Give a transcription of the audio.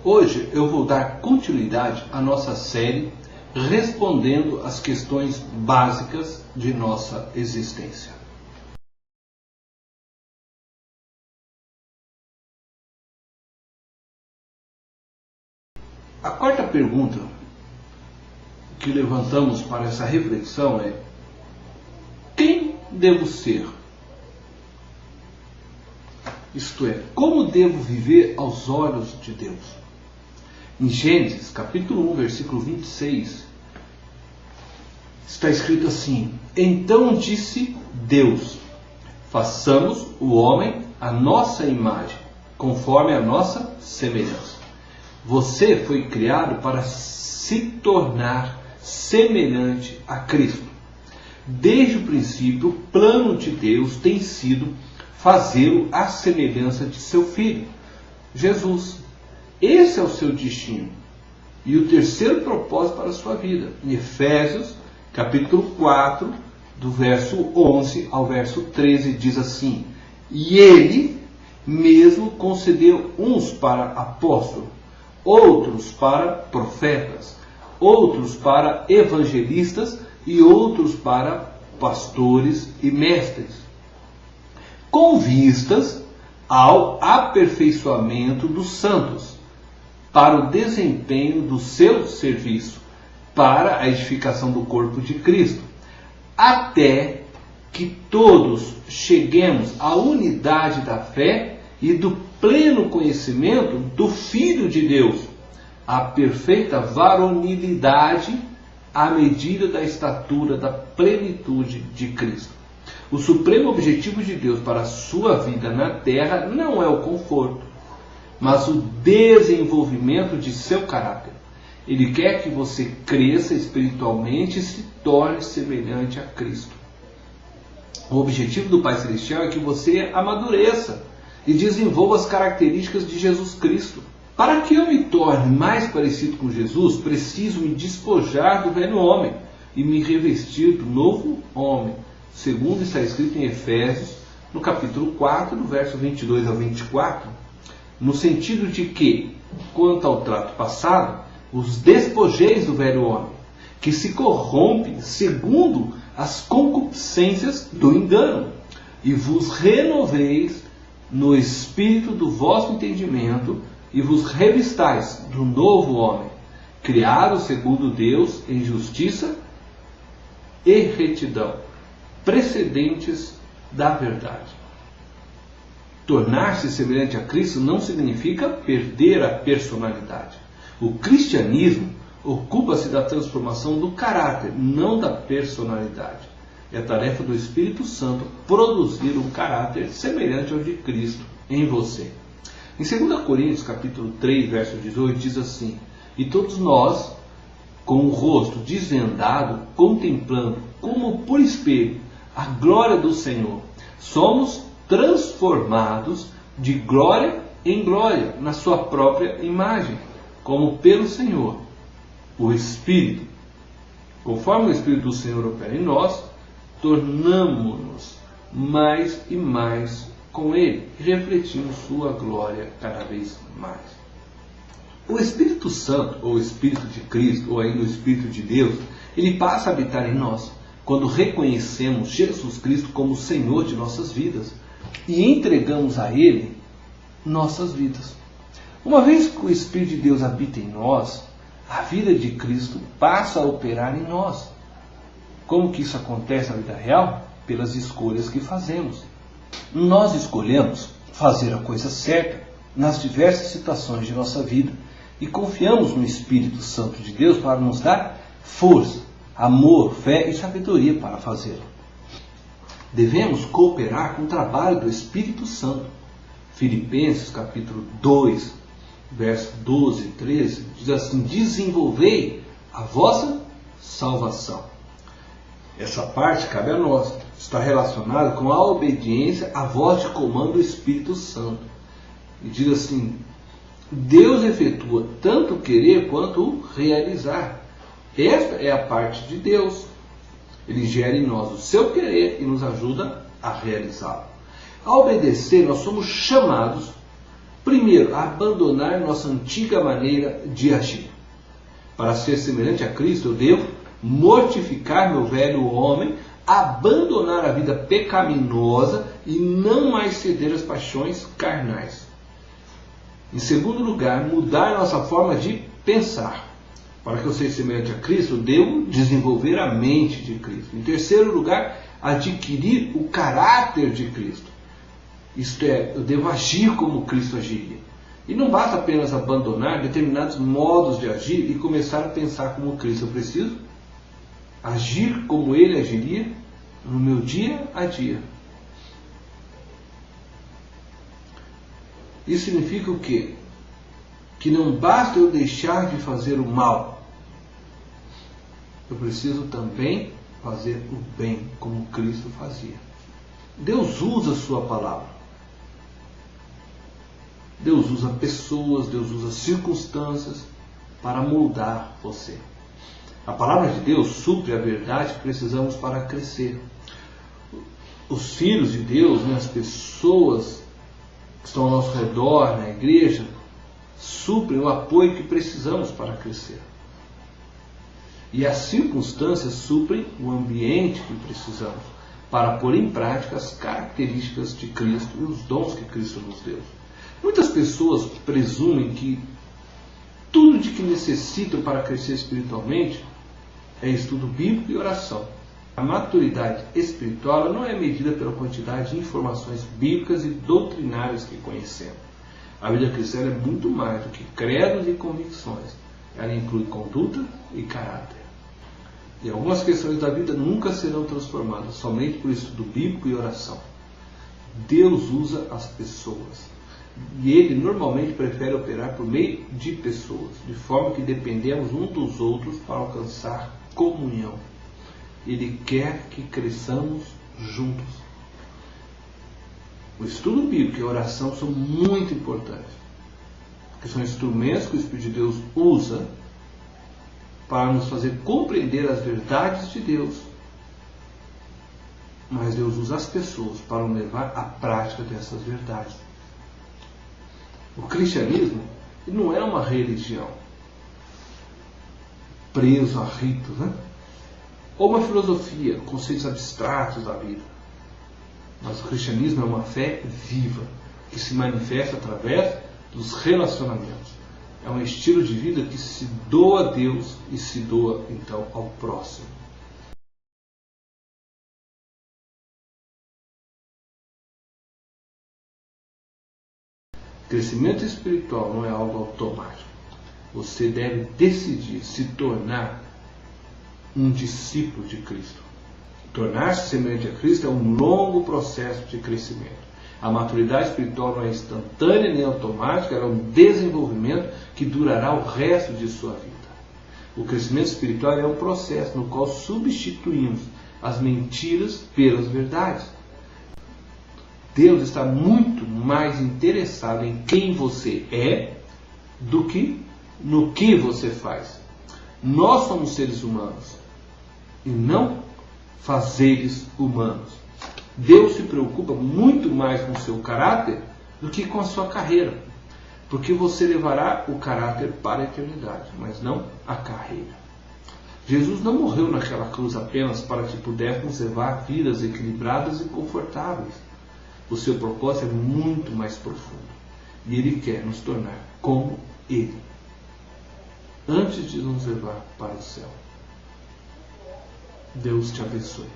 Hoje eu vou dar continuidade à nossa série respondendo às questões básicas de nossa existência. A quarta pergunta que levantamos para essa reflexão é: quem devo ser? Isto é, como devo viver aos olhos de Deus? Em Gênesis, capítulo 1, versículo 26, está escrito assim: Então disse Deus, façamos o homem à nossa imagem, conforme a nossa semelhança. Você foi criado para se tornar semelhante a Cristo. Desde o princípio, o plano de Deus tem sido fazê-lo à semelhança de seu Filho, Jesus. Esse é o seu destino. E o terceiro propósito para a sua vida. Em Efésios, capítulo 4, do verso 11 ao verso 13, diz assim: E Ele mesmo concedeu uns para apóstolos, outros para profetas, outros para evangelistas e outros para pastores e mestres, com vistas ao aperfeiçoamento dos santos, para o desempenho do seu serviço, para a edificação do corpo de Cristo, até que todos cheguemos à unidade da fé e do pleno conhecimento do Filho de Deus, à perfeita varonilidade, à medida da estatura da plenitude de Cristo. O supremo objetivo de Deus para a sua vida na terra não é o conforto, mas o desenvolvimento de seu caráter. Ele quer que você cresça espiritualmente e se torne semelhante a Cristo. O objetivo do Pai Celestial é que você amadureça e desenvolva as características de Jesus Cristo. Para que eu me torne mais parecido com Jesus, preciso me despojar do velho homem e me revestir do novo homem, segundo está escrito em Efésios, no capítulo 4, do verso 22 ao 24, no sentido de que, quanto ao trato passado, os despojeis do velho homem, que se corrompe segundo as concupiscências do engano, e vos renoveis no espírito do vosso entendimento, e vos revistais do novo homem, criado segundo Deus em justiça e retidão, precedentes da verdade. Tornar-se semelhante a Cristo não significa perder a personalidade. O cristianismo ocupa-se da transformação do caráter, não da personalidade. É tarefa do Espírito Santo produzir um caráter semelhante ao de Cristo em você. Em 2 Coríntios, capítulo 3, verso 18, diz assim: E todos nós, com o rosto desvendado, contemplando, como por espelho, a glória do Senhor, somos transformados de glória em glória, na sua própria imagem, como pelo Senhor, o Espírito. Conforme o Espírito do Senhor opera em nós, tornamo-nos mais e mais com Ele, e refletimos sua glória cada vez mais. O Espírito Santo, ou o Espírito de Cristo, ou ainda o Espírito de Deus, ele passa a habitar em nós quando reconhecemos Jesus Cristo como o Senhor de nossas vidas e entregamos a Ele nossas vidas. Uma vez que o Espírito de Deus habita em nós, a vida de Cristo passa a operar em nós. Como que isso acontece na vida real? Pelas escolhas que fazemos. Nós escolhemos fazer a coisa certa nas diversas situações de nossa vida e confiamos no Espírito Santo de Deus para nos dar força, amor, fé e sabedoria para fazê-lo. Devemos cooperar com o trabalho do Espírito Santo. Filipenses capítulo 2, verso 12 e 13, diz assim: desenvolvei a vossa salvação. Essa parte cabe a nós. Está relacionada com a obediência à voz de comando do Espírito Santo. E diz assim: Deus efetua tanto o querer quanto o realizar. Esta é a parte de Deus. Ele gera em nós o seu querer e nos ajuda a realizá-lo. Ao obedecer, nós somos chamados Primeiro, abandonar nossa antiga maneira de agir. Para ser semelhante a Cristo, eu devo mortificar meu velho homem, abandonar a vida pecaminosa e não mais ceder às paixões carnais. Em segundo lugar, mudar nossa forma de pensar. Para que eu seja semelhante a Cristo, eu devo desenvolver a mente de Cristo. Em terceiro lugar, adquirir o caráter de Cristo. Isto é, eu devo agir como Cristo agiria. E não basta apenas abandonar determinados modos de agir e começar a pensar como Cristo. Eu preciso agir como Ele agiria no meu dia a dia. Isso significa o quê? Que não basta eu deixar de fazer o mal. Eu preciso também fazer o bem, como Cristo fazia. Deus usa a sua palavra. Deus usa pessoas, Deus usa circunstâncias para moldar você. A palavra de Deus supre a verdade que precisamos para crescer. Os filhos de Deus, as pessoas que estão ao nosso redor, na igreja, suprem o apoio que precisamos para crescer. E as circunstâncias suprem o ambiente que precisamos para pôr em prática as características de Cristo e os dons que Cristo nos deu. Muitas pessoas presumem que tudo de que necessitam para crescer espiritualmente é estudo bíblico e oração. A maturidade espiritual não é medida pela quantidade de informações bíblicas e doutrinárias que conhecemos. A vida cristã é muito mais do que credos e convicções. Ela inclui conduta e caráter. E algumas questões da vida nunca serão transformadas somente por estudo bíblico e oração. Deus usa as pessoas. E Ele normalmente prefere operar por meio de pessoas, de forma que dependemos uns dos outros para alcançar comunhão. Ele quer que cresçamos juntos. O estudo bíblico e a oração são muito importantes, porque são instrumentos que o Espírito de Deus usa para nos fazer compreender as verdades de Deus. Mas Deus usa as pessoas para levar à prática dessas verdades. O cristianismo não é uma religião preso a ritos, ou uma filosofia, conceitos abstratos da vida. Mas o cristianismo é uma fé viva, que se manifesta através dos relacionamentos. É um estilo de vida que se doa a Deus e se doa, então, ao próximo. Crescimento espiritual não é algo automático. Você deve decidir se tornar um discípulo de Cristo. Tornar-se semelhante a Cristo é um longo processo de crescimento. A maturidade espiritual não é instantânea nem automática, ela é um desenvolvimento que durará o resto de sua vida. O crescimento espiritual é um processo no qual substituímos as mentiras pelas verdades. Deus está muito mais interessado em quem você é do que no que você faz. Nós somos seres humanos e não fazeres humanos. Deus se preocupa muito mais com o seu caráter do que com a sua carreira, porque você levará o caráter para a eternidade, mas não a carreira. Jesus não morreu naquela cruz apenas para que pudéssemos levar vidas equilibradas e confortáveis. O seu propósito é muito mais profundo e Ele quer nos tornar como Ele, antes de nos levar para o céu. Deus te abençoe.